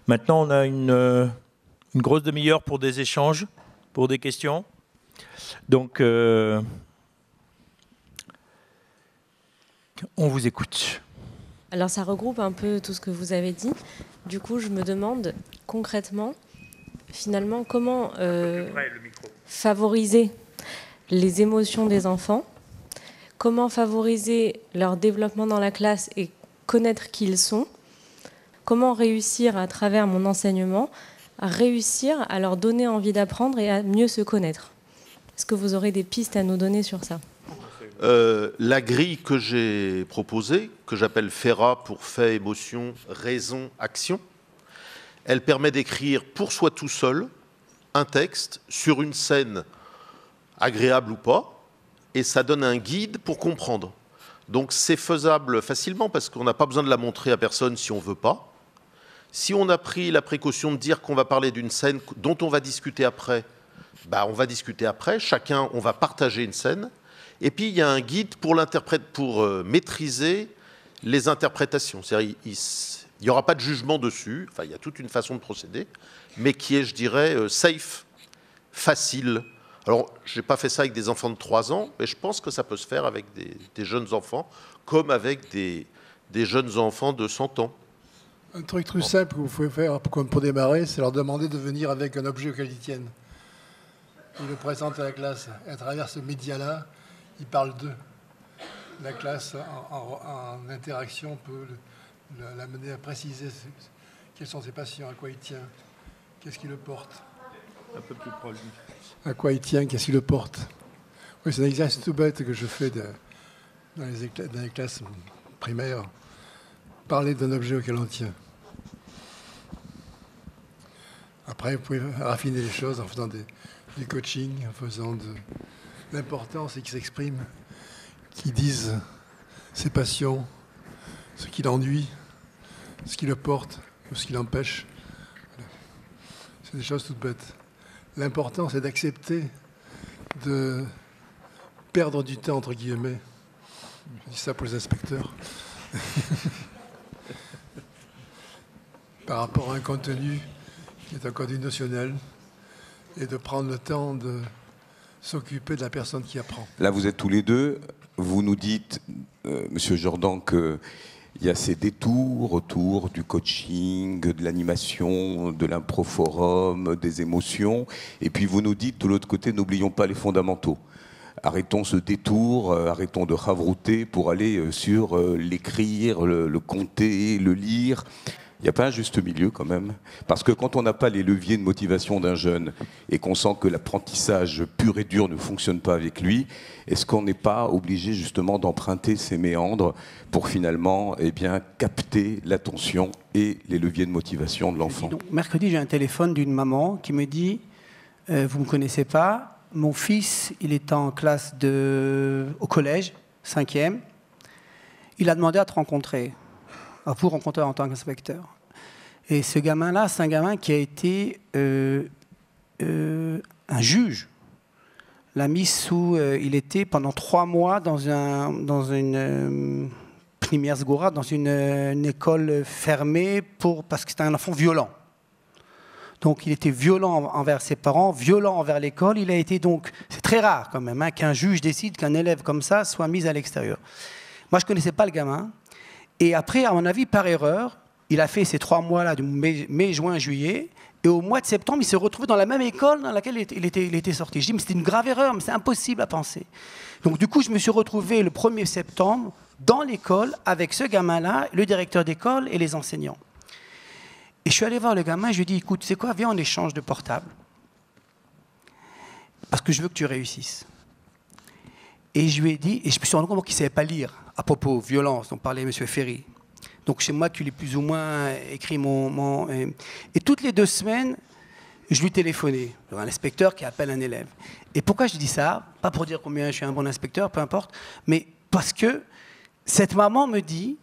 Maintenant, on a une grosse demi-heure pour des échanges, pour des questions. Donc, on vous écoute. Alors, ça regroupe un peu tout ce que vous avez dit. Du coup, je me demande concrètement, finalement, comment favoriser les émotions des enfants, comment favoriser leur développement dans la classe et connaître qui ils sont, comment réussir à travers mon enseignement à réussir à leur donner envie d'apprendre et à mieux se connaître. Est-ce que vous aurez des pistes à nous donner sur ça ? La grille que j'ai proposée, que j'appelle FERA pour fait, émotion, raison, action, elle permet d'écrire pour soi tout seul un texte sur une scène agréable ou pas, et ça donne un guide pour comprendre. Donc c'est faisable facilement parce qu'on n'a pas besoin de la montrer à personne si on ne veut pas. Si on a pris la précaution de dire qu'on va parler d'une scène dont on va discuter après, bah on va discuter après, chacun, on va partager une scène. Et puis il y a un guide pour maîtriser les interprétations. C'est-à-dire il n'y aura pas de jugement dessus, enfin il y a toute une façon de procéder, mais qui est, je dirais, safe, facile. Alors, je n'ai pas fait ça avec des enfants de 3 ans, mais je pense que ça peut se faire avec des jeunes enfants, comme avec des jeunes enfants de 100 ans. Un truc très simple que vous pouvez faire pour démarrer, c'est leur demander de venir avec un objet auquel ils tiennent. Ils le présentent à la classe. Et à travers ce média-là, ils parlent d'eux. La classe, en interaction, peut l'amener à préciser quels sont ses patients, à quoi il tient, qu'est-ce qui le porte. Un peu plus proche. À quoi il tient, qu'est-ce qui le porte. Oui, c'est un exercice tout bête que je fais dans les classes primaires. Parler d'un objet auquel on tient. Après, vous pouvez raffiner les choses en faisant du coaching, en faisant de l'important, c'est qu'ils s'expriment, qu'ils disent ses passions, ce qui l'ennuie, ce qui le porte ou ce qui l'empêche. Voilà. C'est des choses toutes bêtes. L'important, c'est d'accepter de perdre du temps, entre guillemets. Je dis ça pour les inspecteurs. Par rapport à un contenu qui est un contenu notionnel, et de prendre le temps de s'occuper de la personne qui apprend. Là, vous êtes tous les deux. Vous nous dites, Monsieur Jordan, qu'il y a ces détours autour du coaching, de l'animation, de l'improforum, des émotions. Et puis vous nous dites, de l'autre côté, n'oublions pas les fondamentaux. Arrêtons ce détour, arrêtons de ravrouter pour aller sur l'écrire, le compter, le lire. Il n'y a pas un juste milieu quand même. Parce que quand on n'a pas les leviers de motivation d'un jeune et qu'on sent que l'apprentissage pur et dur ne fonctionne pas avec lui, est-ce qu'on n'est pas obligé justement d'emprunter ces méandres pour finalement capter l'attention et les leviers de motivation de l'enfant ? Donc, mercredi, j'ai un téléphone d'une maman qui me dit « Vous ne me connaissez pas, mon fils, il est en classe au collège, 5e. Il a demandé à te rencontrer. » À vous rencontrer en tant qu'inspecteur. Et ce gamin-là, c'est un gamin qui a été un juge. L'a mis il était pendant 3 mois dans une primaire Zgora, dans une école fermée parce que c'était un enfant violent. Donc il était violent envers ses parents, violent envers l'école. Il a été donc, c'est très rare quand même, qu'un juge décide qu'un élève comme ça soit mis à l'extérieur. Moi, je ne connaissais pas le gamin. Et après, à mon avis, par erreur, il a fait ces 3 mois-là, de mai, juin, juillet, et au mois de septembre, il s'est retrouvé dans la même école dans laquelle il était sorti. Je dis, mais c'était une grave erreur, mais c'est impossible à penser. Donc du coup, je me suis retrouvé le 1er septembre dans l'école avec ce gamin-là, le directeur d'école et les enseignants. Et je suis allé voir le gamin, je lui ai dit, écoute, c'est quoi, viens, on échange de portable. Parce que je veux que tu réussisses. Et je lui ai dit, et je me suis rendu compte qu'il ne savait pas lire à propos de violence dont parlait M. Ferry. Donc c'est moi qui l'ai plus ou moins écrit Et toutes les 2 semaines, je lui téléphonais. Un inspecteur qui appelle un élève. Et pourquoi je dis ça ? Pas pour dire combien je suis un bon inspecteur, peu importe, mais parce que cette maman me dit,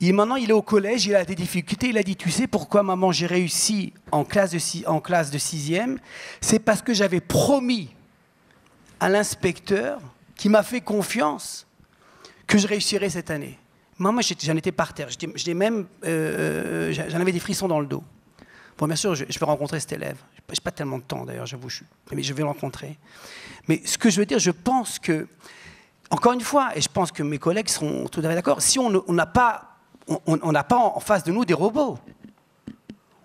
maintenant il est au collège, il a des difficultés, il a dit, tu sais pourquoi maman j'ai réussi en classe de 6e ? C'est parce que j'avais promis à l'inspecteur qui m'a fait confiance que je réussirais cette année. Moi, j'en étais par terre. J'en avais des frissons dans le dos. Bon, bien sûr, je vais rencontrer cet élève. Je n'ai pas tellement de temps, d'ailleurs, j'avoue, mais je vais le rencontrer. Mais ce que je veux dire, je pense que, encore une fois, et je pense que mes collègues seront tout à fait d'accord, si on n'a pas en face de nous des robots,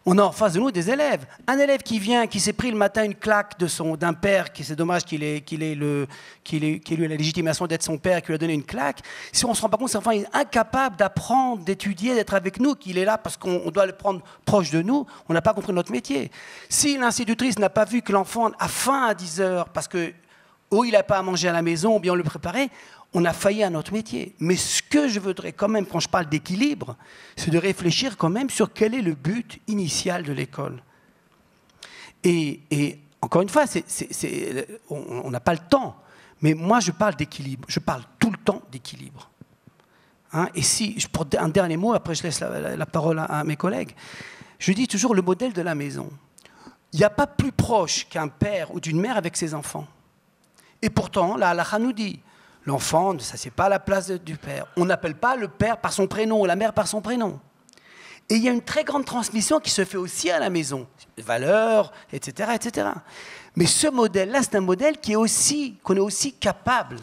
on a en face de nous des élèves. Un élève qui vient, qui s'est pris le matin une claque d'un père, c'est dommage qu'il ait eu la légitimation d'être son père et qu'il lui a donné une claque. Si on ne se rend pas compte, cet enfant est incapable d'apprendre, d'étudier, d'être avec nous, qu'il est là parce qu'on doit le prendre proche de nous, on n'a pas compris notre métier. Si l'institutrice n'a pas vu que l'enfant a faim à 10 heures parce que ou il n'a pas à manger à la maison, ou bien on le préparait, on a failli à notre métier. Mais ce que je voudrais quand même, quand je parle d'équilibre, c'est de réfléchir quand même sur quel est le but initial de l'école. Et encore une fois, on n'a pas le temps, mais moi je parle d'équilibre, je parle tout le temps d'équilibre. Hein, et si, pour un dernier mot, après je laisse la parole à mes collègues, je dis toujours le modèle de la maison. Il n'y a pas plus proche qu'un père ou d'une mère avec ses enfants. Et pourtant, la halakha nous dit, l'enfant ne s'assied pas à la place du père. On n'appelle pas le père par son prénom ou la mère par son prénom. Et il y a une très grande transmission qui se fait aussi à la maison. Les valeurs, etc., etc. Mais ce modèle-là, c'est un modèle qu'on est aussi capable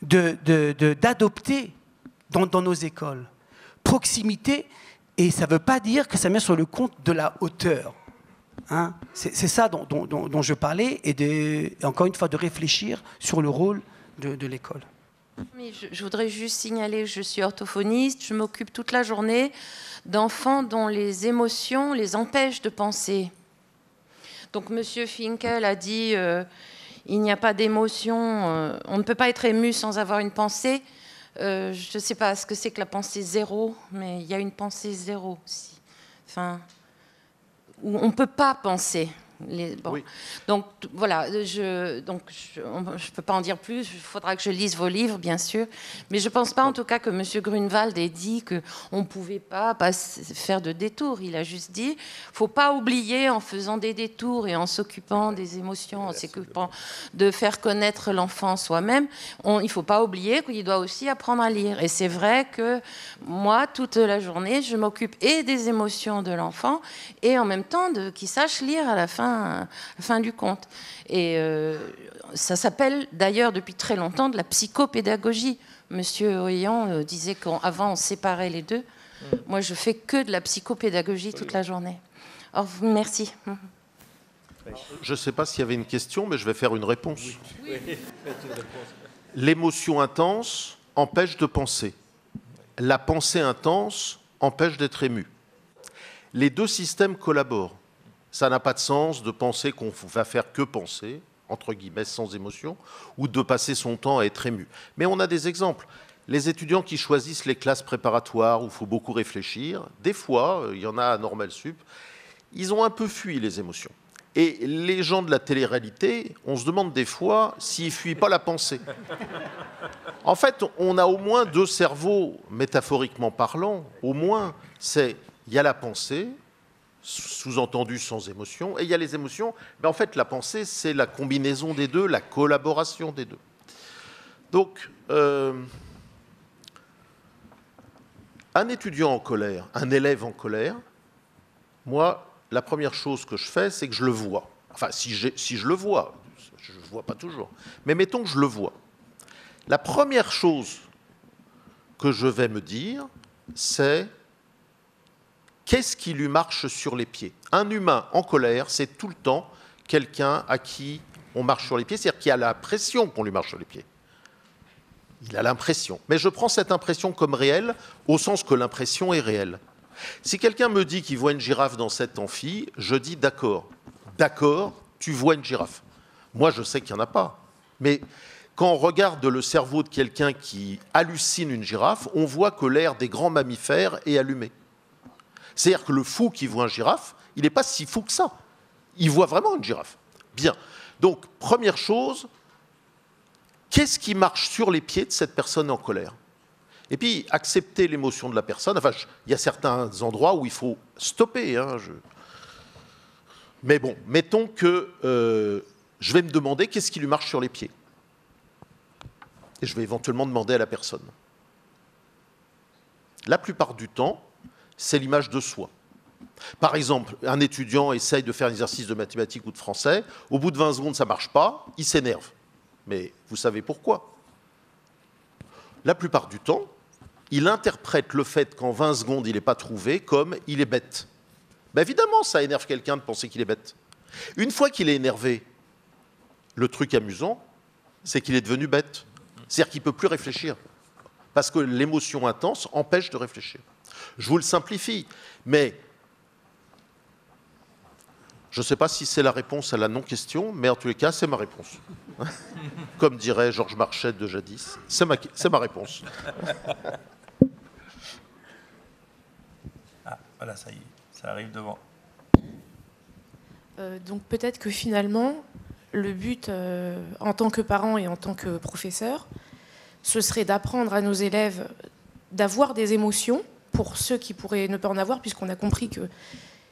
d'adopter dans nos écoles. Proximité, et ça ne veut pas dire que ça met sur le compte de la hauteur. Hein, c'est ça dont je parlais, et encore une fois de réfléchir sur le rôle de l'école. Mais je voudrais juste signaler que je suis orthophoniste, je m'occupe toute la journée d'enfants dont les émotions les empêchent de penser. Donc M. Finkel a dit il n'y a pas d'émotion, on ne peut pas être ému sans avoir une pensée. Je ne sais pas ce que c'est que la pensée zéro, mais il y a une pensée zéro aussi. Enfin, où on ne peut pas penser. Bon. Oui. Donc voilà, je ne peux pas en dire plus, il faudra que je lise vos livres, bien sûr, mais je ne pense pas en tout cas que M. Grunewald ait dit qu'on ne pouvait pas faire de détours. Il a juste dit, il ne faut pas oublier en faisant des détours et en s'occupant des émotions, en s'occupant de faire connaître l'enfant soi-même, il ne faut pas oublier qu'il doit aussi apprendre à lire. Et c'est vrai que moi, toute la journée, je m'occupe et des émotions de l'enfant et en même temps qu'il sache lire à la fin du compte. Et ça s'appelle d'ailleurs depuis très longtemps de la psychopédagogie. Monsieur Oyan disait qu'avant on séparait les deux. Moi je fais que de la psychopédagogie toute la journée. Alors, merci. Je ne sais pas s'il y avait une question, mais je vais faire une réponse. Oui. L'émotion intense empêche de penser. La pensée intense empêche d'être ému. Les deux systèmes collaborent. Ça n'a pas de sens de penser qu'on va faire que penser, entre guillemets, sans émotion, ou de passer son temps à être ému. Mais on a des exemples. Les étudiants qui choisissent les classes préparatoires où il faut beaucoup réfléchir, des fois, il y en a à Normal Sup, ils ont un peu fui les émotions. Et les gens de la télé-réalité, on se demande des fois s'ils ne fuient pas la pensée. En fait, on a au moins deux cerveaux, métaphoriquement parlant, au moins, il y a la pensée, sous-entendu sans émotion, et il y a les émotions. Mais en fait, la pensée, c'est la combinaison des deux, la collaboration des deux. Donc, un étudiant en colère, un élève en colère, moi, la première chose que je fais, c'est que je le vois. Enfin, si je le vois, je ne le vois pas toujours, mais mettons que je le vois. La première chose que je vais me dire, c'est qu'est-ce qui lui marche sur les pieds? Un humain en colère, c'est tout le temps quelqu'un à qui on marche sur les pieds, c'est-à-dire qui a l'impression qu'on lui marche sur les pieds. Il a l'impression. Mais je prends cette impression comme réelle, au sens que l'impression est réelle. Si quelqu'un me dit qu'il voit une girafe dans cet amphi, je dis d'accord. D'accord, tu vois une girafe. Moi, je sais qu'il n'y en a pas. Mais quand on regarde le cerveau de quelqu'un qui hallucine une girafe, on voit que l'air des grands mammifères est allumé. C'est-à-dire que le fou qui voit une girafe, il n'est pas si fou que ça. Il voit vraiment une girafe. Bien. Donc, première chose, qu'est-ce qui marche sur les pieds de cette personne en colère? Et puis, accepter l'émotion de la personne. Enfin, il y a certains endroits où il faut stopper. Hein, Mais bon, mettons que je vais me demander qu'est-ce qui lui marche sur les pieds. Et je vais éventuellement demander à la personne. La plupart du temps, c'est l'image de soi. Par exemple, un étudiant essaye de faire un exercice de mathématiques ou de français, au bout de 20 secondes, ça ne marche pas, il s'énerve. Mais vous savez pourquoi? La plupart du temps, il interprète le fait qu'en 20 secondes, il n'est pas trouvé comme il est bête. Ben évidemment, ça énerve quelqu'un de penser qu'il est bête. Une fois qu'il est énervé, le truc amusant, c'est qu'il est devenu bête. C'est-à-dire qu'il ne peut plus réfléchir. Parce que l'émotion intense empêche de réfléchir. Je vous le simplifie, mais je ne sais pas si c'est la réponse à la non-question, mais en tous les cas, c'est ma réponse. Comme dirait Georges Marchais de jadis, c'est ma réponse. Ah, voilà, ça y est, ça arrive devant. Donc peut-être que finalement, le but en tant que parent et en tant que professeur, ce serait d'apprendre à nos élèves d'avoir des émotions pour ceux qui pourraient ne pas en avoir, puisqu'on a compris qu'il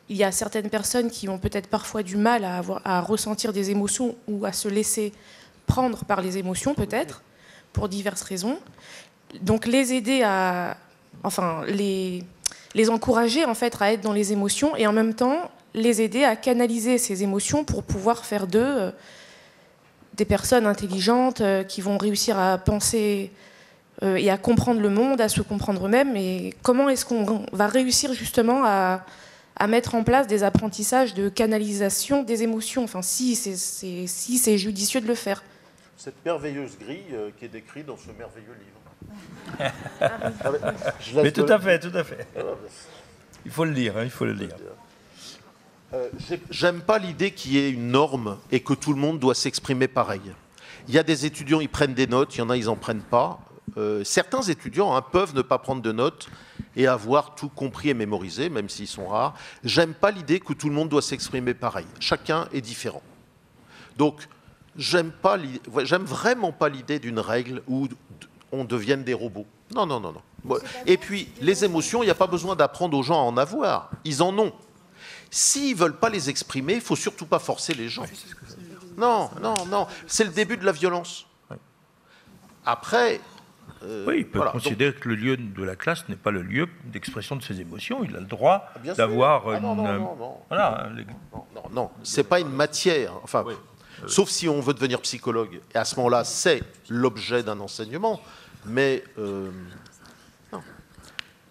y a certaines personnes qui ont peut-être parfois du mal à ressentir des émotions ou à se laisser prendre par les émotions, peut-être, pour diverses raisons. Donc les aider les encourager en fait à être dans les émotions et en même temps les aider à canaliser ces émotions pour pouvoir faire d'eux des personnes intelligentes qui vont réussir à penser et à comprendre le monde, à se comprendre eux-mêmes. Et comment est-ce qu'on va réussir justement à mettre en place des apprentissages de canalisation des émotions, enfin, si c'est judicieux de le faire. Cette merveilleuse grille qui est décrite dans ce merveilleux livre. Mais tout à fait, tout à fait. Il faut le lire, hein, il faut le lire. J'aime pas l'idée qu'il y ait une norme et que tout le monde doit s'exprimer pareil. Il y a des étudiants, ils prennent des notes, il y en a, ils n'en prennent pas. Certains étudiants peuvent ne pas prendre de notes et avoir tout compris et mémorisé, même s'ils sont rares. J'aime pas l'idée que tout le monde doit s'exprimer pareil. Chacun est différent. Donc, j'aime vraiment pas l'idée d'une règle où on devienne des robots. Non, non, non, non. Et puis, les émotions, il n'y a pas besoin d'apprendre aux gens à en avoir. Ils en ont. S'ils ne veulent pas les exprimer, il ne faut surtout pas forcer les gens. Non, non, non. C'est le début de la violence. Après... oui, il peut considérer que le lieu de la classe n'est pas le lieu d'expression de ses émotions. Il a le droit d'avoir une... Non, voilà. Non, c'est pas une matière. Enfin, oui. Sauf si on veut devenir psychologue. Et à ce moment-là, c'est l'objet d'un enseignement. Mais, non.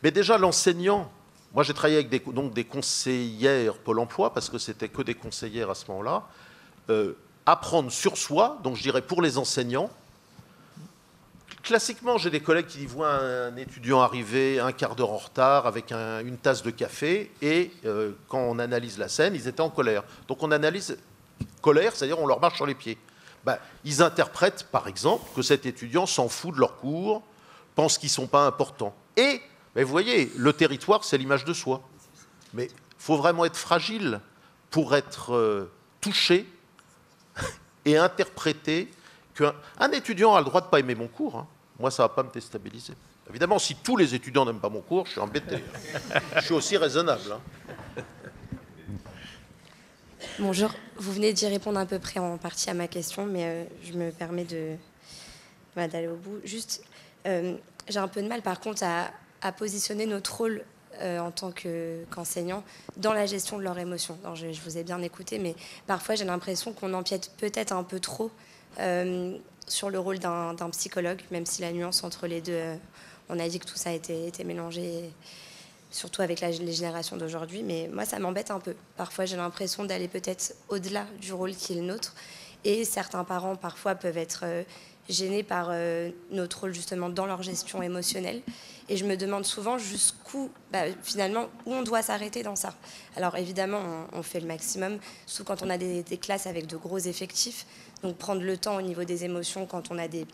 Mais déjà, l'enseignant... Moi, j'ai travaillé avec des conseillères Pôle emploi, parce que c'était que des conseillères à ce moment-là. Apprendre sur soi, donc je dirais pour les enseignants. Classiquement, j'ai des collègues qui voient un étudiant arriver un quart d'heure en retard avec une tasse de café, et quand on analyse la scène, ils étaient en colère. Donc on analyse colère, c'est-à-dire on leur marche sur les pieds. Ben, ils interprètent, par exemple, que cet étudiant s'en fout de leur cours, pense qu'ils ne sont pas importants. Et... mais vous voyez, le territoire, c'est l'image de soi. Mais il faut vraiment être fragile pour être touché et interpréter qu'un étudiant a le droit de ne pas aimer mon cours. Hein. Moi, ça ne va pas me déstabiliser. Évidemment, si tous les étudiants n'aiment pas mon cours, je suis embêté. Je suis aussi raisonnable. Hein. Bonjour, vous venez d'y répondre à peu près en partie à ma question, mais je me permets d'aller au bout. Juste, j'ai un peu de mal, par contre, à positionner notre rôle en tant qu'enseignant dans la gestion de leurs émotions. Alors, je vous ai bien écouté, mais parfois j'ai l'impression qu'on empiète peut-être un peu trop sur le rôle d'un psychologue, même si la nuance entre les deux, on a dit que tout ça a été mélangé, surtout avec les générations d'aujourd'hui, mais moi ça m'embête un peu. Parfois j'ai l'impression d'aller peut-être au-delà du rôle qui est le nôtre, et certains parents parfois peuvent être gênés par notre rôle justement dans leur gestion émotionnelle. Et je me demande souvent jusqu'où, finalement, où on doit s'arrêter dans ça. Alors évidemment, on fait le maximum, surtout quand on a des classes avec de gros effectifs. Donc prendre le temps au niveau des émotions quand on a des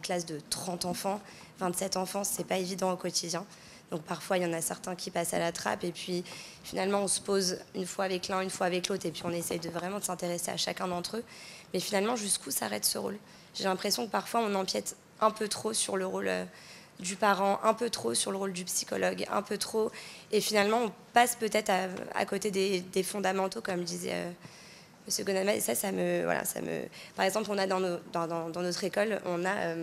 classes de 30 enfants, 27 enfants, c'est pas évident au quotidien. Donc parfois, il y en a certains qui passent à la trappe. Et puis finalement, on se pose une fois avec l'un, une fois avec l'autre. Et puis on essaye vraiment de s'intéresser à chacun d'entre eux. Mais finalement, jusqu'où s'arrête ce rôle ? J'ai l'impression que parfois, on empiète un peu trop sur le rôle du parent, un peu trop sur le rôle du psychologue, un peu trop. Et finalement, on passe peut-être à côté des fondamentaux, comme disait Monsieur Gonama, et ça me, voilà, Par exemple, on a dans notre école, on a,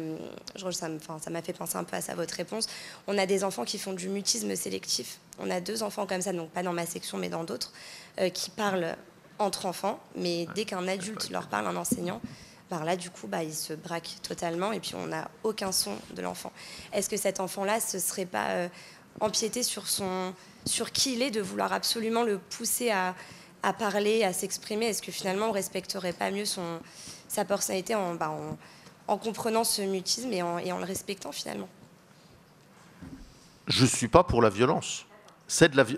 ça m'a fait penser un peu à ça, votre réponse, on a des enfants qui font du mutisme sélectif. On a 2 enfants comme ça, donc pas dans ma section, mais dans d'autres, qui parlent entre enfants, mais dès qu'un adulte leur parle, un enseignant, là, du coup, ils se braquent totalement, et puis on n'a aucun son de l'enfant. Est-ce que cet enfant-là, ce serait pas empiéter sur qui il est, de vouloir absolument le pousser à parler, à s'exprimer? Est-ce que finalement on ne respecterait pas mieux sa personnalité en comprenant ce mutisme et en le respectant finalement? Je ne suis pas pour la violence.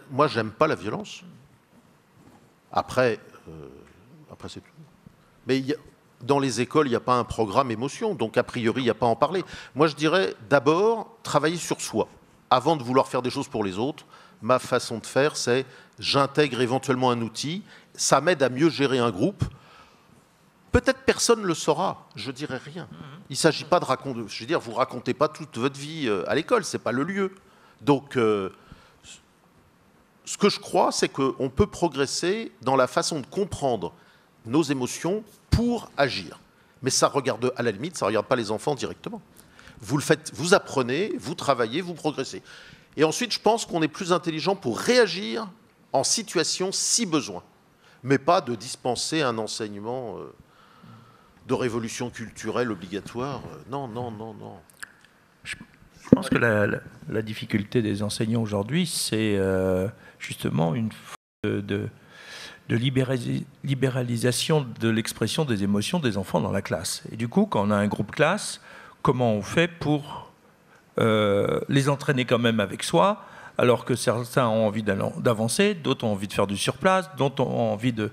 Moi, j'aime pas la violence. Après c'est tout. Mais dans les écoles, il n'y a pas un programme émotion, donc a priori, il n'y a pas à en parler. Moi, je dirais d'abord travailler sur soi. Avant de vouloir faire des choses pour les autres, ma façon de faire, c'est j'intègre éventuellement un outil, ça m'aide à mieux gérer un groupe. Peut-être personne ne le saura, je dirai rien. Il ne s'agit pas de raconter, je veux dire, vous ne racontez pas toute votre vie à l'école, ce n'est pas le lieu. Donc, ce que je crois, c'est qu'on peut progresser dans la façon de comprendre nos émotions pour agir. Mais ça regarde, à la limite, ça ne regarde pas les enfants directement. Vous le faites, vous apprenez, vous travaillez, vous progressez. Et ensuite, je pense qu'on est plus intelligent pour réagir en situation si besoin, mais pas de dispenser un enseignement de révolution culturelle obligatoire. Non. Je pense que la difficulté des enseignants aujourd'hui, c'est justement une forme de libéralisation de l'expression des émotions des enfants dans la classe. Et du coup, quand on a un groupe classe, comment on fait pour les entraîner quand même avec soi, alors que certains ont envie d'avancer, d'autres ont envie de faire du surplace, d'autres ont envie de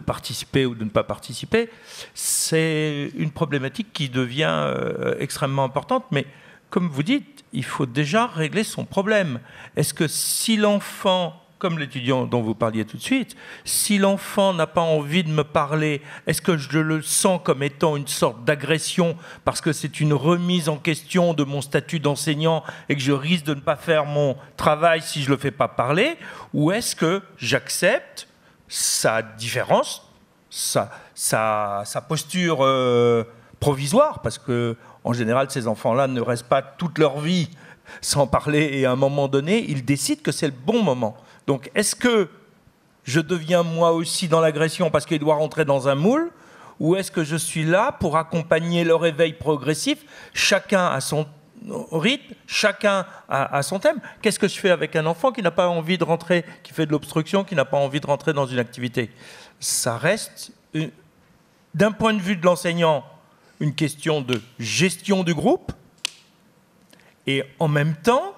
participer ou de ne pas participer. C'est une problématique qui devient extrêmement importante, mais comme vous dites, il faut déjà régler son problème. Est-ce que si l'enfant, comme l'étudiant dont vous parliez tout de suite, si l'enfant n'a pas envie de me parler, est-ce que je le sens comme étant une sorte d'agression parce que c'est une remise en question de mon statut d'enseignant et que je risque de ne pas faire mon travail si je ne le fais pas parler? Ou est-ce que j'accepte sa différence, sa posture provisoire? Parce qu'en général, ces enfants-là ne restent pas toute leur vie sans parler et à un moment donné, ils décident que c'est le bon moment. Donc, est-ce que je deviens moi aussi dans l'agression parce qu'il doit rentrer dans un moule, ou est-ce que je suis là pour accompagner leur éveil progressif, chacun à son rythme, chacun à son thème? Qu'est-ce que je fais avec un enfant qui n'a pas envie de rentrer, qui fait de l'obstruction, qui n'a pas envie de rentrer dans une activité? Ça reste, d'un point de vue de l'enseignant, une question de gestion du groupe, et en même temps,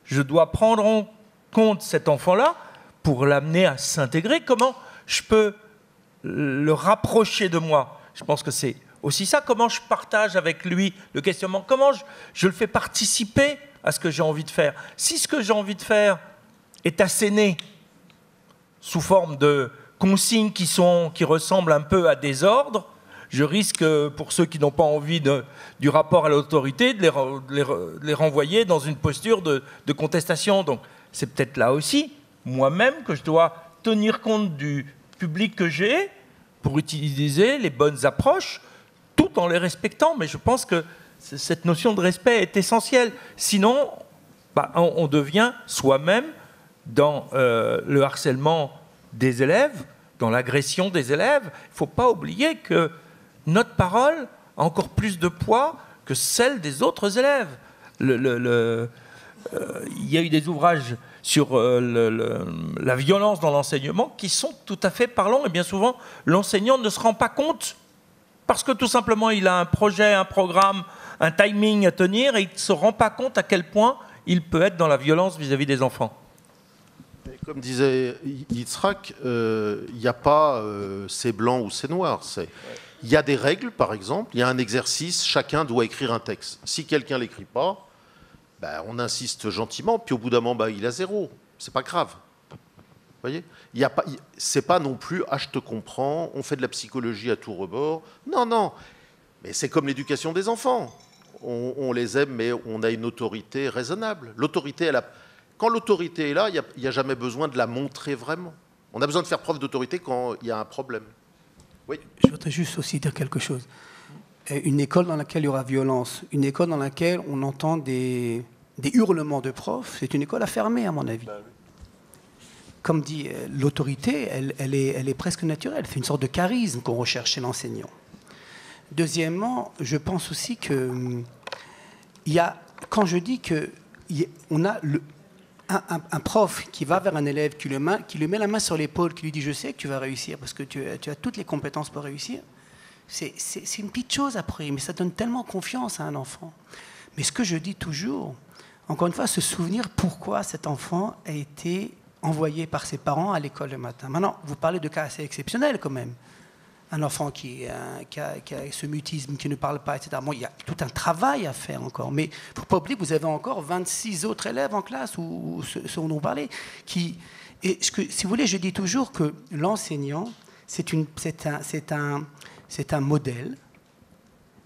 je dois prendre en compte cet enfant-là pour l'amener à s'intégrer. Comment je peux le rapprocher de moi? Je pense que c'est aussi ça. Comment je partage avec lui le questionnement? Comment je le fais participer à ce que j'ai envie de faire? Si ce que j'ai envie de faire est asséné sous forme de consignes qui ressemblent un peu à des ordres, je risque, pour ceux qui n'ont pas envie du rapport à l'autorité, de les renvoyer dans une posture de contestation. Donc, c'est peut-être là aussi, moi-même, que je dois tenir compte du public que j'ai pour utiliser les bonnes approches, tout en les respectant. Mais je pense que cette notion de respect est essentielle. Sinon, on devient soi-même dans le harcèlement des élèves, dans l'agression des élèves. Il ne faut pas oublier que notre parole a encore plus de poids que celle des autres élèves. Il y a eu des ouvrages sur la violence dans l'enseignement qui sont tout à fait parlants, et bien souvent, l'enseignant ne se rend pas compte parce que tout simplement, il a un projet, un programme, un timing à tenir et il ne se rend pas compte à quel point il peut être dans la violence vis-à-vis des enfants. Comme disait Yitzhak, il n'y a pas c'est blanc ou c'est noir. Il y a des règles, par exemple, il y a un exercice, chacun doit écrire un texte. Si quelqu'un ne l'écrit pas, on insiste gentiment, puis au bout d'un moment, il a 0. C'est pas grave. Vous voyez, c'est pas non plus « je te comprends », on fait de la psychologie à tout rebord. Non. Mais c'est comme l'éducation des enfants. On les aime, mais on a une autorité raisonnable. L'autorité, quand l'autorité est là, il n'y a jamais besoin de la montrer vraiment. On a besoin de faire preuve d'autorité quand il y a un problème. Oui. Je voudrais juste aussi dire quelque chose. Une école dans laquelle il y aura violence, une école dans laquelle on entend des hurlements de profs, c'est une école à fermer, à mon avis. Bah, oui. Comme dit, l'autorité, elle est presque naturelle. C'est une sorte de charisme qu'on recherche chez l'enseignant. Deuxièmement, je pense aussi que quand je dis qu'on a un prof qui va vers un élève, qui lui met la main sur l'épaule, qui lui dit « je sais que tu vas réussir parce que tu as toutes les compétences pour réussir », c'est une petite chose après, mais ça donne tellement confiance à un enfant. Mais ce que je dis toujours, encore une fois, se souvenir pourquoi cet enfant a été envoyé par ses parents à l'école le matin. Maintenant, vous parlez de cas assez exceptionnels quand même. Un enfant qui a ce mutisme, qui ne parle pas, etc. Bon, il y a tout un travail à faire encore. Mais il ne faut pas oublier que vous avez encore 26 autres élèves en classe, ou ceux dont vous parlez. Si vous voulez, je dis toujours que l'enseignant, c'est un modèle.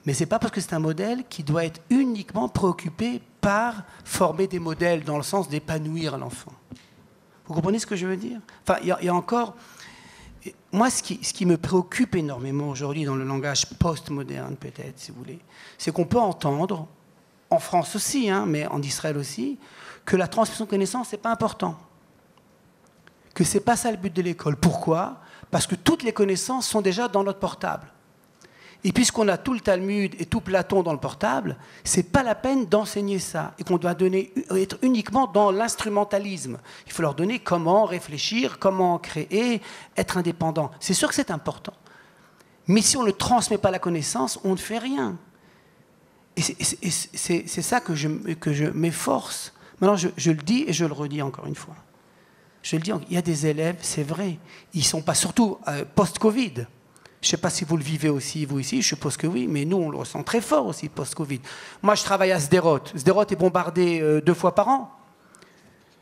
Mais ce n'est pas parce que c'est un modèle qui doit être uniquement préoccupé par former des modèles dans le sens d'épanouir l'enfant. Vous comprenez ce que je veux dire? Enfin, il y a encore... Moi, ce qui me préoccupe énormément aujourd'hui dans le langage post-moderne, peut-être, si vous voulez, c'est qu'on peut entendre, en France aussi, hein, mais en Israël aussi, que la transmission de connaissances, ce n'est pas important. Que ce n'est pas ça le but de l'école. Pourquoi? Parce que toutes les connaissances sont déjà dans notre portable. Et puisqu'on a tout le Talmud et tout Platon dans le portable, ce n'est pas la peine d'enseigner ça. Et qu'on doit être uniquement dans l'instrumentalisme. Il faut leur donner comment réfléchir, comment créer, être indépendant. C'est sûr que c'est important. Mais si on ne transmet pas la connaissance, on ne fait rien. Et c'est ça que je m'efforce. Maintenant, je le dis et je le redis encore une fois. Je le dis, il y a des élèves, c'est vrai, ils ne sont pas, surtout post-Covid. Je ne sais pas si vous le vivez aussi, vous ici, je suppose que oui, mais nous, on le ressent très fort aussi, post-Covid. Moi, je travaille à Sderot. Sderot est bombardé 2 fois par an.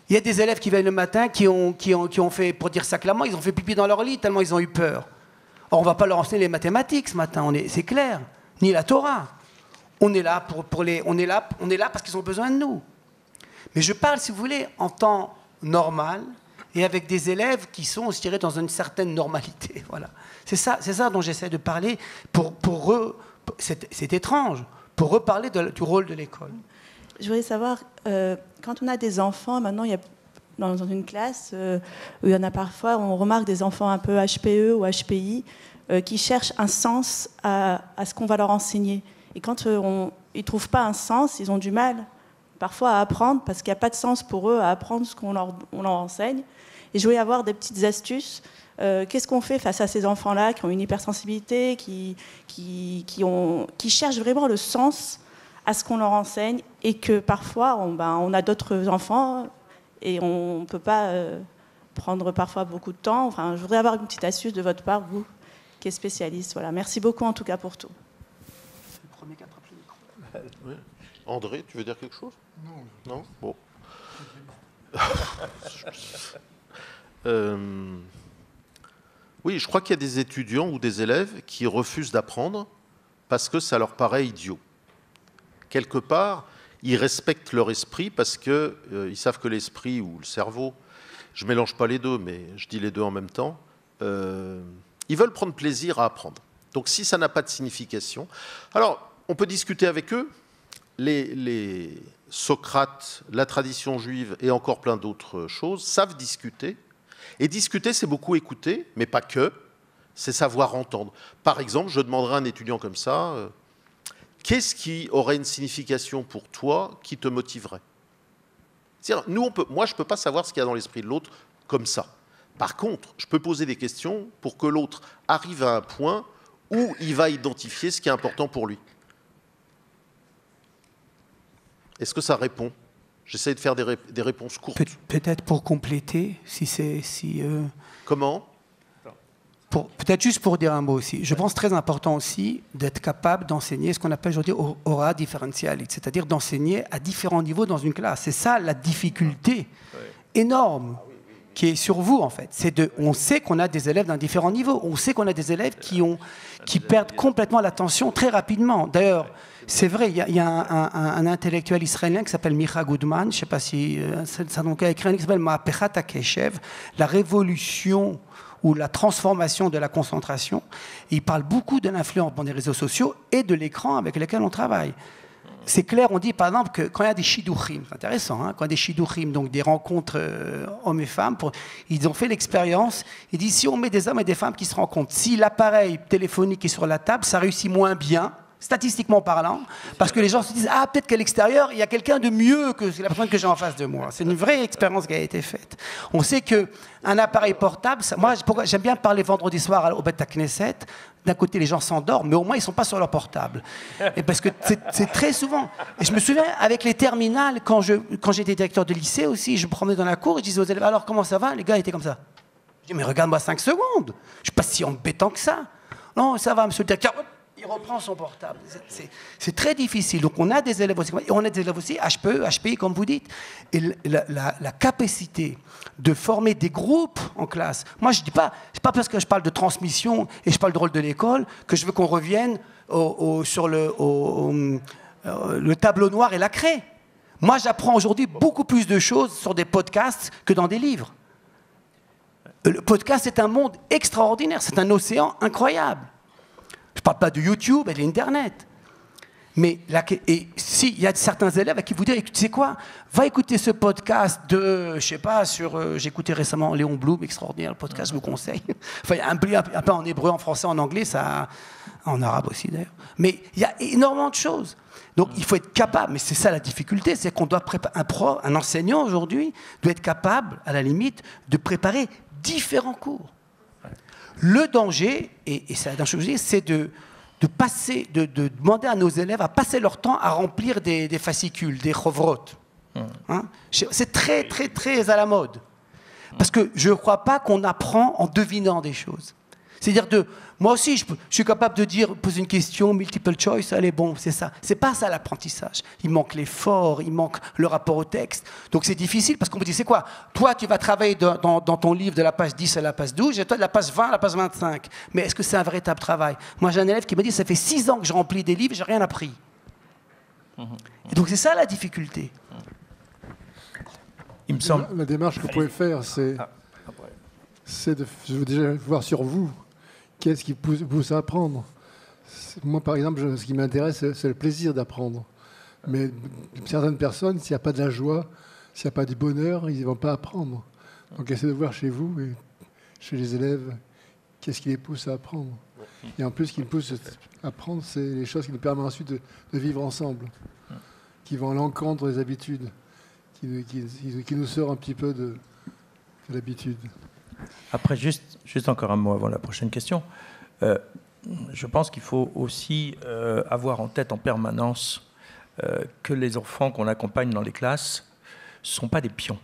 Il y a des élèves qui viennent le matin, qui ont fait, pour dire ça clairement, ils ont fait pipi dans leur lit tellement ils ont eu peur. Or, on ne va pas leur enseigner les mathématiques ce matin, c'est clair, ni la Torah. On est là, on est là parce qu'ils ont besoin de nous. Mais je parle, si vous voulez, en temps normal, et avec des élèves qui sont, je dirais, dans une certaine normalité. Voilà. C'est ça dont j'essaie de parler, c'est étrange, pour reparler du rôle de l'école. Je voudrais savoir, quand on a des enfants, maintenant, il y a dans une classe où il y en a parfois, on remarque des enfants un peu HPE ou HPI qui cherchent un sens à ce qu'on va leur enseigner. Et quand ils ne trouvent pas un sens, ils ont du mal parfois à apprendre parce qu'il n'y a pas de sens pour eux à apprendre ce qu'on leur enseigne. Et je voulais avoir des petites astuces. Qu'est-ce qu'on fait face à ces enfants-là qui ont une hypersensibilité, qui cherchent vraiment le sens à ce qu'on leur enseigne et que parfois on a d'autres enfants et on ne peut pas prendre parfois beaucoup de temps. Enfin, je voudrais avoir une petite astuce de votre part, vous qui êtes spécialiste. Voilà. Merci beaucoup en tout cas pour tout. C'est le premier qui attrape le micro. Oui. André, tu veux dire quelque chose? Non. Non. Bon. Oui, je crois qu'il y a des étudiants ou des élèves qui refusent d'apprendre parce que ça leur paraît idiot. Quelque part, ils respectent leur esprit parce qu'ils savent que l'esprit ou le cerveau, je ne mélange pas les deux, mais je dis les deux en même temps, ils veulent prendre plaisir à apprendre. Donc si ça n'a pas de signification... Alors, on peut discuter avec eux. Les Socrate, la tradition juive et encore plein d'autres choses savent discuter. Et discuter, c'est beaucoup écouter, mais pas que, c'est savoir entendre. Par exemple, je demanderai à un étudiant comme ça, qu'est-ce qui aurait une signification pour toi qui te motiverait? Moi, je ne peux pas savoir ce qu'il y a dans l'esprit de l'autre comme ça. Par contre, je peux poser des questions pour que l'autre arrive à un point où il va identifier ce qui est important pour lui. Est-ce que ça répond? J'essaie de faire des réponses courtes. Peut-être pour compléter, Comment? Peut-être juste pour dire un mot aussi. Je pense très important aussi d'être capable d'enseigner ce qu'on appelle aujourd'hui aura différentielle, c'est-à-dire d'enseigner à différents niveaux dans une classe. C'est ça la difficulté énorme qui est sur vous, en fait. On sait qu'on a des élèves d'un différent niveau. On sait qu'on a des élèves qui perdent complètement l'attention très rapidement. D'ailleurs, c'est vrai, il y a un intellectuel israélien qui s'appelle Micha Goodman, je ne sais pas si ça a écrit un livre qui s'appelle Ma'apechat HaKeshev, la révolution ou la transformation de la concentration. Et il parle beaucoup de l'influence des réseaux sociaux et de l'écran avec lequel on travaille. C'est clair, on dit par exemple que quand il y a des shidduchim, c'est intéressant, hein, quand il y a des shidduchim, donc des rencontres hommes et femmes, ils ont fait l'expérience, ils disent si on met des hommes et des femmes qui se rencontrent, si l'appareil téléphonique est sur la table, ça réussit moins bien, statistiquement parlant, parce que les gens se disent ah peut-être qu'à l'extérieur il y a quelqu'un de mieux que la personne que j'ai en face de moi. C'est une vraie expérience qui a été faite. On sait que un appareil portable, moi j'aime bien parler vendredi soir au Beth Knesset. D'un côté les gens s'endorment, mais au moins ils sont pas sur leur portable. Et parce que c'est très souvent. Et je me souviens avec les terminales quand j'étais directeur de lycée aussi, je me promenais dans la cour et je disais aux élèves alors comment ça va? Les gars étaient comme ça. Je dis mais regarde-moi 5 secondes. Je suis pas si embêtant que ça. Non ça va monsieur le directeur. Il reprend son portable. C'est très difficile. Donc on a des élèves aussi, et on a des élèves aussi HPE, HPI comme vous dites. Et la capacité de former des groupes en classe. Moi je dis pas, c'est pas parce que je parle de transmission et je parle de rôle de l'école que je veux qu'on revienne sur le tableau noir et la craie. Moi j'apprends aujourd'hui beaucoup plus de choses sur des podcasts que dans des livres. Le podcast c'est un monde extraordinaire, c'est un océan incroyable. Je ne parle pas de YouTube et de l'Internet. Mais s'il y a certains élèves à qui vous dire, tu sais quoi, va écouter ce podcast de, je sais pas, j'ai écouté récemment Léon Blum, extraordinaire, le podcast, je vous conseille. Enfin, il y a un peu en hébreu, en français, en anglais, en arabe aussi d'ailleurs. Mais il y a énormément de choses. Donc il faut être capable, mais c'est ça la difficulté, c'est qu'on doit préparer, un enseignant aujourd'hui doit être capable, à la limite, de préparer différents cours. Le danger, et c'est la danger, c'est de demander à nos élèves à passer leur temps à remplir des fascicules, des chovrot. Hein? C'est très, très, très à la mode. Parce que je ne crois pas qu'on apprend en devinant des choses. C'est-à-dire moi aussi, je suis capable de poser une question, multiple choice, allez, bon, c'est ça. C'est pas ça l'apprentissage. Il manque l'effort, il manque le rapport au texte. Donc c'est difficile parce qu'on me dit, c'est quoi? Toi, tu vas travailler dans ton livre de la page 10 à la page 12, et toi de la page 20 à la page 25. Mais est-ce que c'est un véritable travail? Moi, j'ai un élève qui me dit, ça fait 6 ans que je remplis des livres, j'ai rien appris. Et donc c'est ça la difficulté. Il me semble... La démarche que vous pouvez faire, c'est de déjà voir sur vous. Qu'est-ce qui pousse à apprendre? Moi, par exemple, ce qui m'intéresse, c'est le plaisir d'apprendre. Mais certaines personnes, s'il n'y a pas de la joie, s'il n'y a pas du bonheur, ils ne vont pas apprendre. Donc, essayez de voir chez vous et chez les élèves, qu'est-ce qui les pousse à apprendre. Et en plus, ce qui nous pousse à apprendre, c'est les choses qui nous permettent ensuite de vivre ensemble, qui vont à l'encontre des habitudes, qui nous sortent un petit peu de l'habitude. Après, juste encore un mot avant la prochaine question. Je pense qu'il faut aussi avoir en tête en permanence que les enfants qu'on accompagne dans les classes ne sont pas des pions.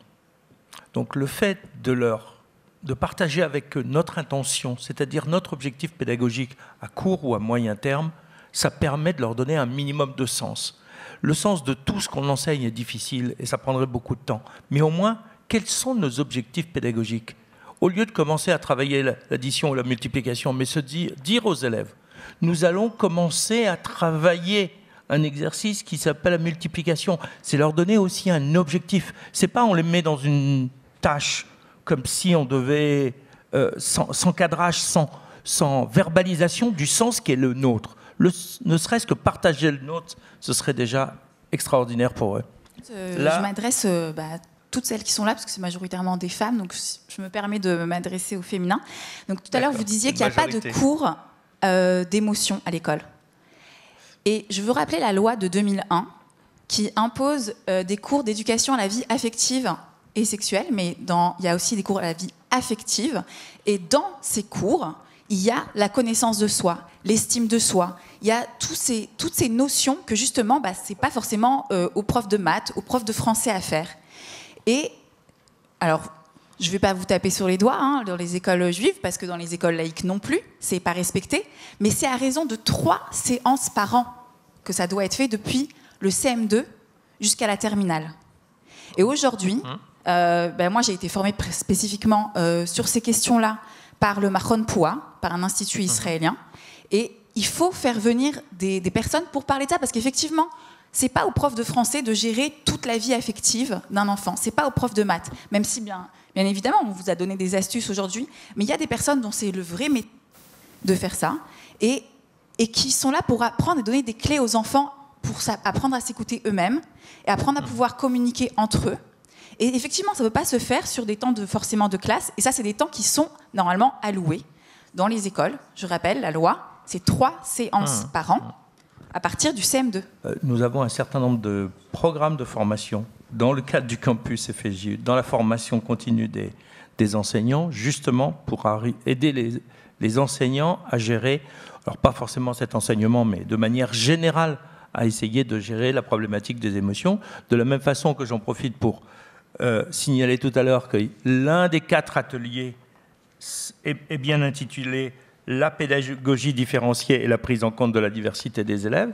Donc le fait de partager avec eux notre intention, c'est-à-dire notre objectif pédagogique à court ou à moyen terme, ça permet de leur donner un minimum de sens. Le sens de tout ce qu'on enseigne est difficile et ça prendrait beaucoup de temps. Mais au moins, quels sont nos objectifs pédagogiques ? Au lieu de commencer à travailler l'addition ou la multiplication, mais se dire aux élèves, nous allons commencer à travailler un exercice qui s'appelle la multiplication. C'est leur donner aussi un objectif. C'est pas on les met dans une tâche comme si on devait, sans cadrage, sans verbalisation du sens qui est le nôtre. Ne serait-ce que partager le nôtre, ce serait déjà extraordinaire pour eux. Je m'adresse toutes celles qui sont là, parce que c'est majoritairement des femmes, donc je me permets de m'adresser au féminin. Donc tout à l'heure, vous disiez qu'il n'y a pas de cours d'émotion à l'école. Et je veux rappeler la loi de 2001 qui impose des cours d'éducation à la vie affective et sexuelle, mais il y a aussi des cours à la vie affective. Et dans ces cours, il y a la connaissance de soi, l'estime de soi. Il y a toutes ces notions que justement, ce n'est pas forcément aux profs de maths, aux profs de français à faire. Et alors, je ne vais pas vous taper sur les doigts dans les écoles juives, parce que dans les écoles laïques non plus, ce n'est pas respecté, mais c'est à raison de 3 séances par an que ça doit être fait depuis le CM2 jusqu'à la terminale. Et aujourd'hui, moi j'ai été formée spécifiquement sur ces questions-là par le Machon Poua, par un institut israélien, et il faut faire venir des personnes pour parler de ça, parce qu'effectivement, c'est pas au prof de français de gérer toute la vie affective d'un enfant. C'est pas au prof de maths, même si bien Bien évidemment, on vous a donné des astuces aujourd'hui, mais il y a des personnes dont c'est le vrai métier de faire ça, et qui sont là pour apprendre et donner des clés aux enfants pour apprendre à s'écouter eux-mêmes et apprendre à pouvoir communiquer entre eux. Et effectivement, ça ne peut pas se faire sur des temps forcément de classe, et ça, c'est des temps qui sont normalement alloués dans les écoles. Je rappelle, la loi, c'est 3 séances par an à partir du CM2. Nous avons un certain nombre de programmes de formation dans le cadre du campus FSJU, dans la formation continue des enseignants, justement pour aider les enseignants à gérer, alors pas forcément cet enseignement, mais de manière générale, à essayer de gérer la problématique des émotions. De la même façon que j'en profite pour signaler tout à l'heure que l'un des 4 ateliers est bien intitulé « La pédagogie différenciée et la prise en compte de la diversité des élèves »,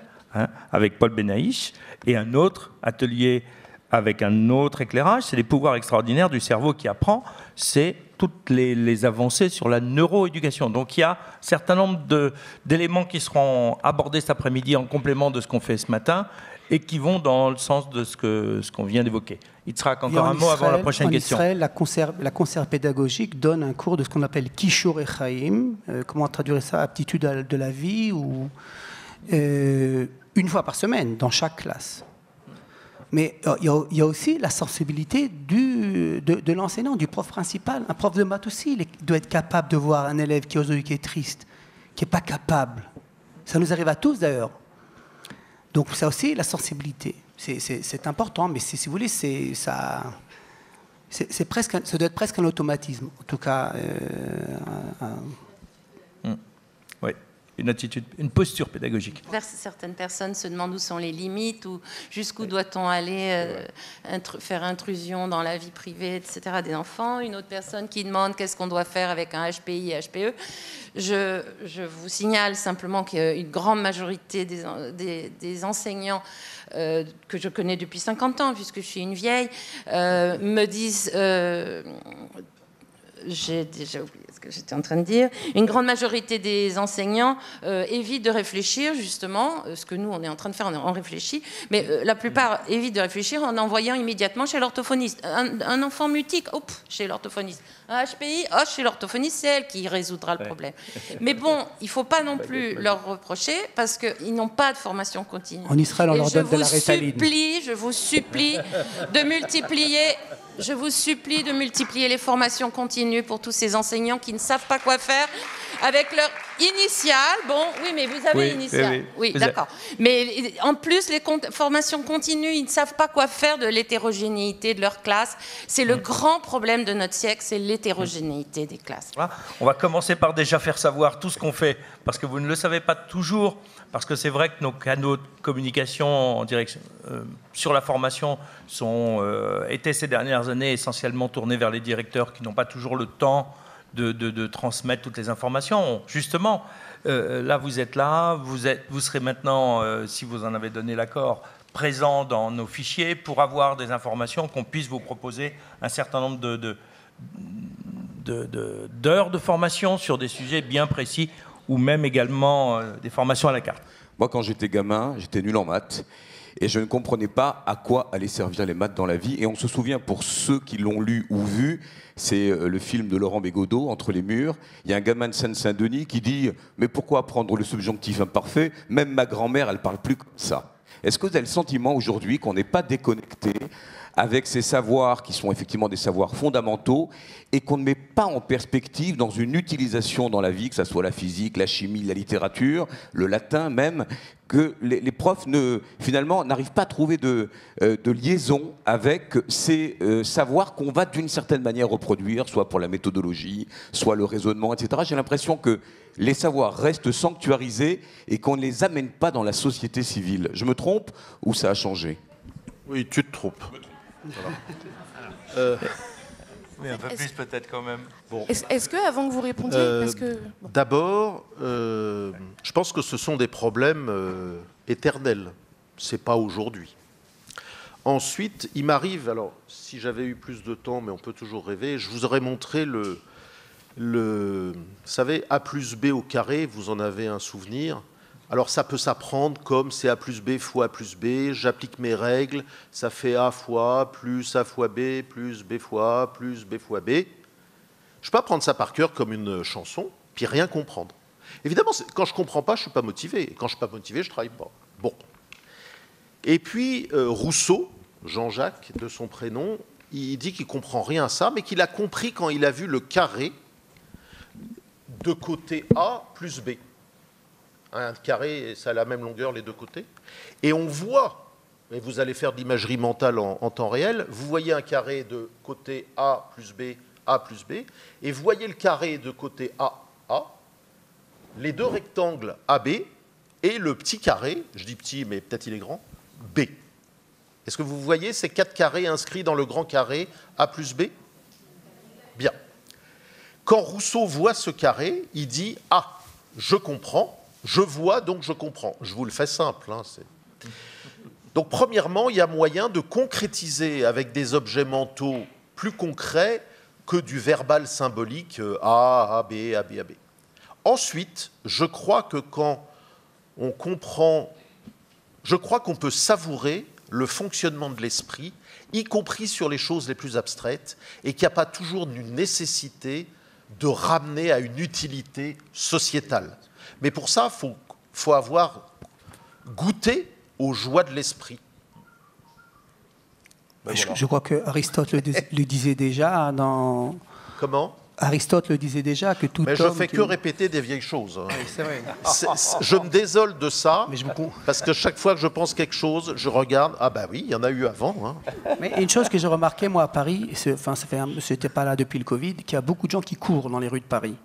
avec Paul Benaïch, et un autre atelier avec un autre éclairage, c'est les pouvoirs extraordinaires du cerveau qui apprend, c'est toutes les avancées sur la neuroéducation. Donc il y a un certain nombre d'éléments qui seront abordés cet après-midi en complément de ce qu'on fait ce matin et qui vont dans le sens de ce qu'on vient d'évoquer. Il sera encore un mot avant la prochaine question. En Israël, la conseillère pédagogique donne un cours de ce qu'on appelle Kishore Chaim, comment traduire ça, aptitude de la vie, ou une fois par semaine dans chaque classe. Mais il y a aussi la sensibilité de l'enseignant, du prof principal. Un prof de maths aussi, il doit être capable de voir un élève qui est triste, qui n'est pas capable. Ça nous arrive à tous d'ailleurs. Donc ça aussi, la sensibilité, c'est important, mais si vous voulez, ça doit être presque un automatisme, en tout cas. Oui, une attitude, une posture pédagogique. Certaines personnes se demandent où sont les limites, ou jusqu'où doit-on aller faire intrusion dans la vie privée, etc. des enfants. Une autre personne qui demande qu'est-ce qu'on doit faire avec un HPI et HPE. Je vous signale simplement qu'une grande majorité des enseignants que je connais depuis 50 ans, puisque je suis une vieille, me disent... j'ai déjà oublié ce que j'étais en train de dire. Une grande majorité des enseignants évitent de réfléchir, justement, ce que nous, on est en train de faire, on réfléchit, mais la plupart évitent de réfléchir en envoyant immédiatement chez l'orthophoniste. Un enfant mutique, hop, chez l'orthophoniste. Un HPI, chez l'orthophoniste, c'est elle qui résoudra le problème. Mais bon, il ne faut pas non plus leur reprocher, parce qu'ils n'ont pas de formation continue. En Israël, on leur donne de la Ritaline. Je vous supplie de multiplier... Je vous supplie de multiplier les formations continues pour tous ces enseignants qui ne savent pas quoi faire avec leur initiale. Bon, oui, mais vous avez l'initiale. Oui, d'accord. Mais en plus, les formations continues, ils ne savent pas quoi faire de l'hétérogénéité de leur classe. C'est le grand problème de notre siècle, c'est l'hétérogénéité des classes. On va commencer par déjà faire savoir tout ce qu'on fait, parce que vous ne le savez pas toujours, parce que c'est vrai que nos canaux de communication en direction, sur la formation étaient ces dernières années essentiellement tournés vers les directeurs qui n'ont pas toujours le temps de transmettre toutes les informations. Justement, là, vous êtes là, vous serez maintenant, si vous en avez donné l'accord, présent dans nos fichiers pour avoir des informations, qu'on puisse vous proposer un certain nombre d'heures de formation sur des sujets bien précis, ou même également des formations à la carte. Moi, quand j'étais gamin, j'étais nul en maths. Et je ne comprenais pas à quoi allaient servir les maths dans la vie. Et on se souvient, pour ceux qui l'ont lu ou vu, c'est le film de Laurent Bégodeau, Entre les murs. Il y a un gamin de Seine-Saint-Denis qui dit « Mais pourquoi apprendre le subjonctif imparfait? Même ma grand-mère, elle ne parle plus comme ça. » Est-ce que vous avez le sentiment aujourd'hui qu'on n'est pas déconnecté avec ces savoirs qui sont effectivement des savoirs fondamentaux et qu'on ne met pas en perspective dans une utilisation dans la vie, que ce soit la physique, la chimie, la littérature, le latin même, que les profs finalement n'arrivent pas à trouver de liaison avec ces savoirs qu'on va d'une certaine manière reproduire, soit pour la méthodologie, soit le raisonnement, etc. J'ai l'impression que les savoirs restent sanctuarisés et qu'on ne les amène pas dans la société civile. Je me trompe ou ça a changé? Oui, tu te trompes. Voilà. Oui, un peu plus peut-être quand même. Bon. Est-ce que, avant que vous répondiez, bon. D'abord, je pense que ce sont des problèmes éternels. C'est pas aujourd'hui. Ensuite, il m'arrive, alors si j'avais eu plus de temps, mais on peut toujours rêver, je vous aurais montré vous savez, A plus B au carré, vous en avez un souvenir. Alors ça peut s'apprendre comme c'est A plus B fois A plus B, j'applique mes règles, ça fait A fois plus A fois B, plus B fois A, plus B fois B. Je peux apprendre ça par cœur comme une chanson, puis rien comprendre. Évidemment, quand je ne comprends pas, je ne suis pas motivé. Et quand je ne suis pas motivé, je ne travaille pas. Bon. Et puis, Rousseau, Jean-Jacques, de son prénom, il dit qu'il ne comprend rien à ça, mais qu'il a compris quand il a vu le carré de côté A plus B. Un carré, ça a la même longueur les deux côtés. Et on voit, et vous allez faire de l'imagerie mentale en temps réel, vous voyez un carré de côté A plus B, et vous voyez le carré de côté A, les deux rectangles AB, et le petit carré, je dis petit, mais peut-être il est grand, B. Est-ce que vous voyez ces 4 carrés inscrits dans le grand carré A plus B? Bien. Quand Rousseau voit ce carré, il dit « Ah, je comprends, je vois, donc je comprends ». Je vous le fais simple. Donc, premièrement, il y a moyen de concrétiser avec des objets mentaux plus concrets que du verbal symbolique A, B, A, B, A, B. Ensuite, je crois que quand on comprend, je crois qu'on peut savourer le fonctionnement de l'esprit, y compris sur les choses les plus abstraites, et qu'il n'y a pas toujours une nécessité de ramener à une utilité sociétale. Mais pour ça, il faut avoir goûté aux joies de l'esprit. Ben voilà. Je crois que Aristote le disait déjà dans... Comment ? Aristote le disait déjà que tout homme... Mais je ne fais que répéter des vieilles choses. Oui, c'est vrai. Je me désole de ça, parce que chaque fois que je pense quelque chose, je regarde, ah ben oui, il y en a eu avant. Mais une chose que j'ai remarqué, moi, à Paris, c'était pas là depuis le Covid, qu'il y a beaucoup de gens qui courent dans les rues de Paris,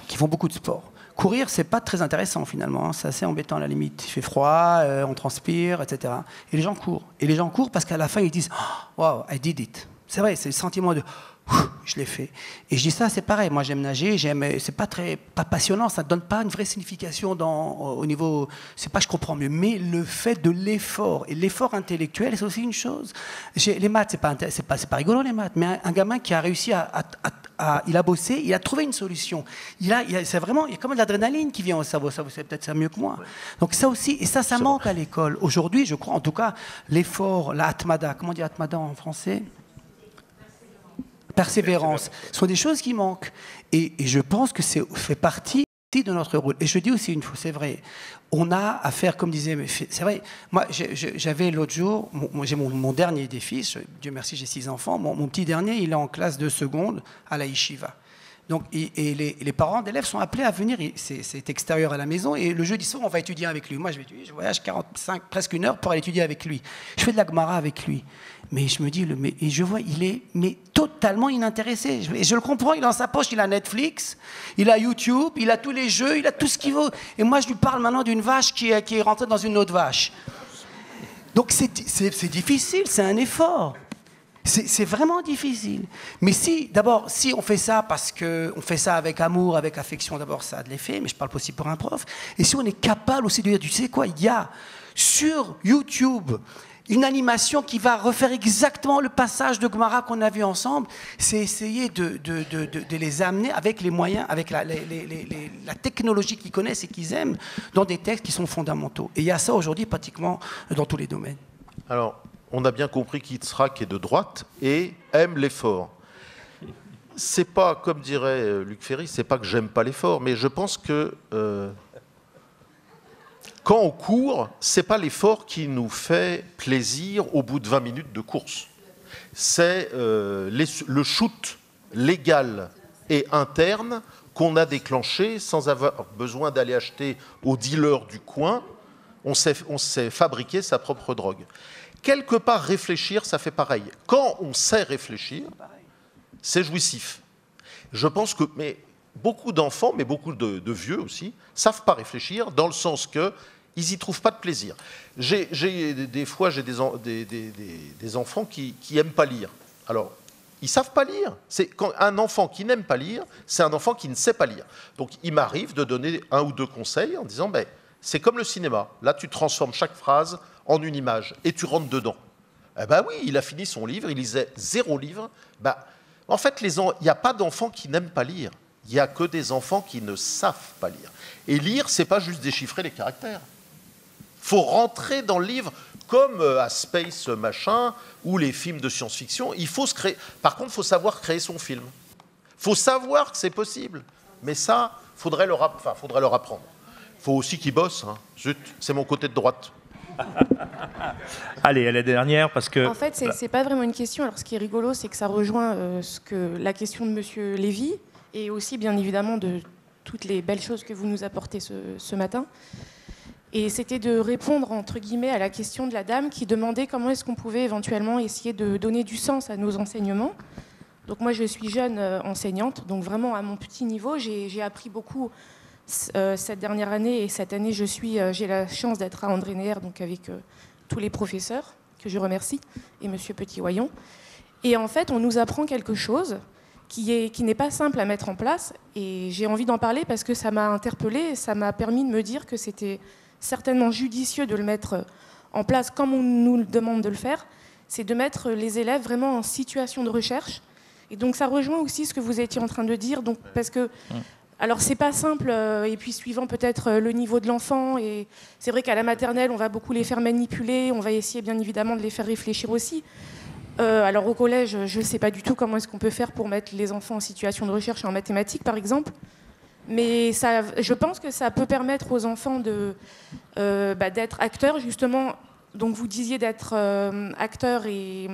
qui font beaucoup de sport. Courir, c'est pas très intéressant finalement, c'est assez embêtant à la limite. Il fait froid, on transpire, etc. Et les gens courent. Et les gens courent parce qu'à la fin, ils disent « Wow, I did it ». C'est vrai, c'est le sentiment de « je l'ai fait ». Et je dis ça, c'est pareil. Moi, j'aime nager, c'est pas passionnant, ça ne donne pas une vraie signification au niveau... C'est pas que je comprends mieux, mais le fait de l'effort. Et l'effort intellectuel, c'est aussi une chose. Les maths, c'est pas rigolo les maths, mais un gamin qui a réussi il a bossé, il a trouvé une solution. C'est vraiment, il y a comme de l'adrénaline qui vient au cerveau. Ça, vous savez peut-être ça mieux que moi. Donc ça aussi, et ça manque à l'école. Aujourd'hui, je crois, en tout cas, l'effort, la atmada, comment on dit atmada en français ? Persévérance. Ce sont des choses qui manquent. Et je pense que ça fait partie de notre rôle. Et je dis aussi une fois, c'est vrai, on a à faire, comme disait, c'est vrai, moi j'avais l'autre jour, j'ai mon dernier des fils, Dieu merci j'ai 6 enfants, mon petit dernier il est en classe de seconde à la yeshiva. Donc, et les parents d'élèves sont appelés à venir, c'est extérieur à la maison, et le jeudi soir on va étudier avec lui. Moi je vais étudier, je voyage 45, presque 1 heure pour aller étudier avec lui. Je fais de la Gemara avec lui. Mais je me dis, et je vois, il est totalement inintéressé. Et je le comprends, il est dans sa poche, il a Netflix, il a YouTube, il a tous les jeux, il a tout ce qu'il veut. Et moi, je lui parle maintenant d'une vache qui est rentrée dans une autre vache. Donc c'est difficile, c'est un effort. C'est vraiment difficile. Mais si on fait ça parce qu'on fait ça avec amour, avec affection, d'abord ça a de l'effet, mais je parle aussi pour un prof. Et si on est capable aussi de dire, tu sais quoi, il y a sur YouTube une animation qui va refaire exactement le passage de Gemara qu'on a vu ensemble, c'est essayer de les amener avec les moyens, avec la technologie qu'ils connaissent et qu'ils aiment, dans des textes qui sont fondamentaux. Et il y a ça aujourd'hui pratiquement dans tous les domaines. Alors, on a bien compris qu'Yitzhak est de droite et aime l'effort. C'est pas, comme dirait Luc Ferry, c'est pas que j'aime pas l'effort, mais je pense que quand on court, c'est pas l'effort qui nous fait plaisir au bout de 20 minutes de course. C'est le shoot légal et interne qu'on a déclenché sans avoir besoin d'aller acheter au dealer du coin. On s'est fabriqué sa propre drogue. Quelque part, réfléchir, ça fait pareil. Quand on sait réfléchir, c'est jouissif. Je pense que beaucoup d'enfants, mais beaucoup de vieux aussi, ne savent pas réfléchir, dans le sens qu'ils n'y trouvent pas de plaisir. Des fois, j'ai des enfants qui n'aiment pas lire. Alors, ils ne savent pas lire. Un enfant qui n'aime pas lire, c'est un enfant qui ne sait pas lire. Donc, il m'arrive de donner 1 ou 2 conseils en disant, c'est comme le cinéma. Là, tu transformes chaque phrase en une image et tu rentres dedans. Eh bien oui, il a fini son livre, il lisait 0 livre. En fait, il n'y a pas d'enfant qui n'aime pas lire. Il n'y a que des enfants qui ne savent pas lire. Et lire, c'est pas juste déchiffrer les caractères. Il faut rentrer dans le livre, comme à Space Machin, ou les films de science-fiction. Il faut se créer. Par contre, il faut savoir créer son film. Il faut savoir que c'est possible. Mais ça, faudrait leur apprendre. Il faut aussi qu'ils bossent. Hein. Zut, c'est mon côté de droite. Allez, à la dernière, parce que... En fait, c'est pas vraiment une question. Alors, ce qui est rigolo, c'est que ça rejoint la question de Monsieur Lévy, et aussi, bien évidemment, de toutes les belles choses que vous nous apportez ce matin. Et c'était de répondre, entre guillemets, à la question de la dame qui demandait comment est-ce qu'on pouvait éventuellement essayer de donner du sens à nos enseignements. Donc moi, je suis jeune enseignante, donc vraiment à mon petit niveau, j'ai appris beaucoup cette dernière année. Et cette année, j'ai la chance d'être à André Neher, donc avec tous les professeurs, que je remercie, et Monsieur Petit-Wayon. Et en fait, on nous apprend quelque chose qui n'est pas simple à mettre en place. Et j'ai envie d'en parler parce que ça m'a interpellée, ça m'a permis de me dire que c'était certainement judicieux de le mettre en place comme on nous le demande de le faire. C'est de mettre les élèves vraiment en situation de recherche. Et donc ça rejoint aussi ce que vous étiez en train de dire. Donc, parce que, alors c'est pas simple, et puis suivant peut-être le niveau de l'enfant. Et c'est vrai qu'à la maternelle, on va beaucoup les faire manipuler, on va essayer bien évidemment de les faire réfléchir aussi. Alors au collège, je ne sais pas du tout comment est-ce qu'on peut faire pour mettre les enfants en situation de recherche en mathématiques, par exemple. Mais je pense que ça peut permettre aux enfants d'être acteurs, justement. Donc vous disiez d'être acteur et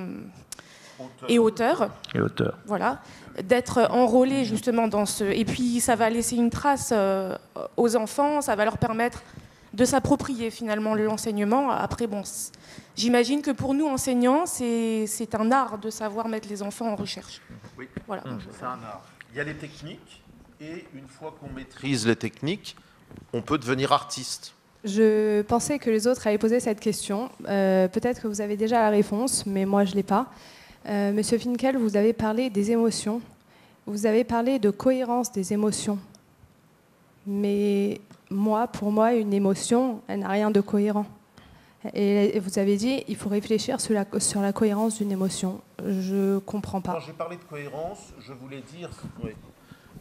auteur. Et auteur. Voilà. D'être enrôlés justement dans ce... Et puis ça va laisser une trace aux enfants, ça va leur permettre de s'approprier finalement l'enseignement. Après, bon, j'imagine que pour nous, enseignants, c'est un art de savoir mettre les enfants en recherche. Oui, voilà. C'est un art. Il y a les techniques, et une fois qu'on maîtrise les techniques, on peut devenir artiste. Je pensais que les autres avaient posé cette question. Peut-être que vous avez déjà la réponse, mais moi, je ne l'ai pas. Monsieur Finkel, vous avez parlé des émotions. Vous avez parlé de cohérence des émotions. Mais pour moi, une émotion, elle n'a rien de cohérent. Et vous avez dit, il faut réfléchir sur la cohérence d'une émotion. Je ne comprends pas. Quand j'ai parlé de cohérence, je voulais dire... Oui.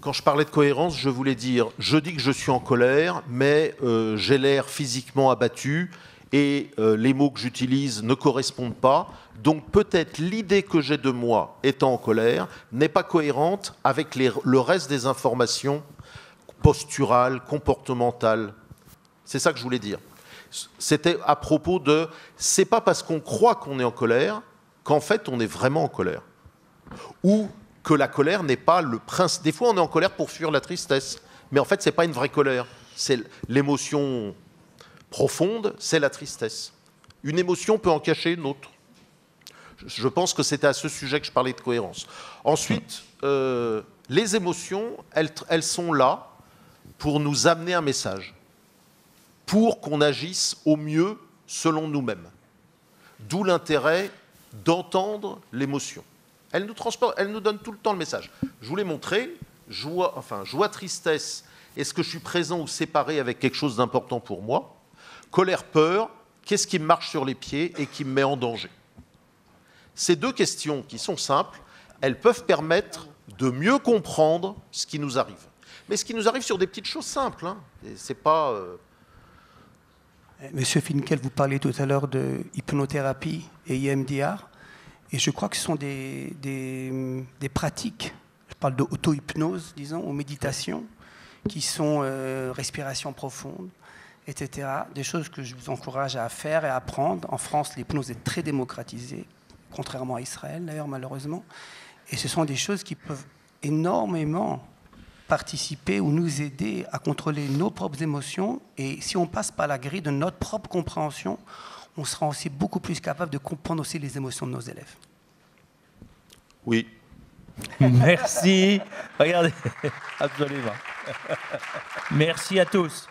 Quand je parlais de cohérence, je voulais dire, je dis que je suis en colère, mais j'ai l'air physiquement abattu et les mots que j'utilise ne correspondent pas. Donc peut-être l'idée que j'ai de moi étant en colère n'est pas cohérente avec le reste des informations posturales, comportementales. C'est ça que je voulais dire. C'était à propos de... C'est pas parce qu'on croit qu'on est en colère qu'en fait on est vraiment en colère. Ou que la colère n'est pas le principe. Des fois on est en colère pour fuir la tristesse. Mais en fait c'est pas une vraie colère. C'est l'émotion profonde, c'est la tristesse. Une émotion peut en cacher une autre. Je pense que c'était à ce sujet que je parlais de cohérence. Ensuite, les émotions, elles sont là pour nous amener un message, pour qu'on agisse au mieux selon nous-mêmes. D'où l'intérêt d'entendre l'émotion. Elle nous donne tout le temps le message. Je vous l'ai montré, joie, tristesse, est-ce que je suis présent ou séparé avec quelque chose d'important pour moi? Colère, peur, qu'est-ce qui me marche sur les pieds et qui me met en danger? Ces deux questions qui sont simples, elles peuvent permettre de mieux comprendre ce qui nous arrive. Mais ce qui nous arrive sur des petites choses simples, hein. C'est pas... Monsieur Finkel, vous parliez tout à l'heure de hypnothérapie et EMDR, et je crois que ce sont des pratiques, je parle d'auto-hypnose, disons, ou méditation, qui sont respiration profonde, etc. Des choses que je vous encourage à faire et à apprendre. En France, l'hypnose est très démocratisée, contrairement à Israël d'ailleurs, malheureusement. Et ce sont des choses qui peuvent énormément participer ou nous aider à contrôler nos propres émotions. Et si on passe par la grille de notre propre compréhension, on sera aussi beaucoup plus capable de comprendre aussi les émotions de nos élèves. Oui. Merci. Regardez, absolument. Merci à tous.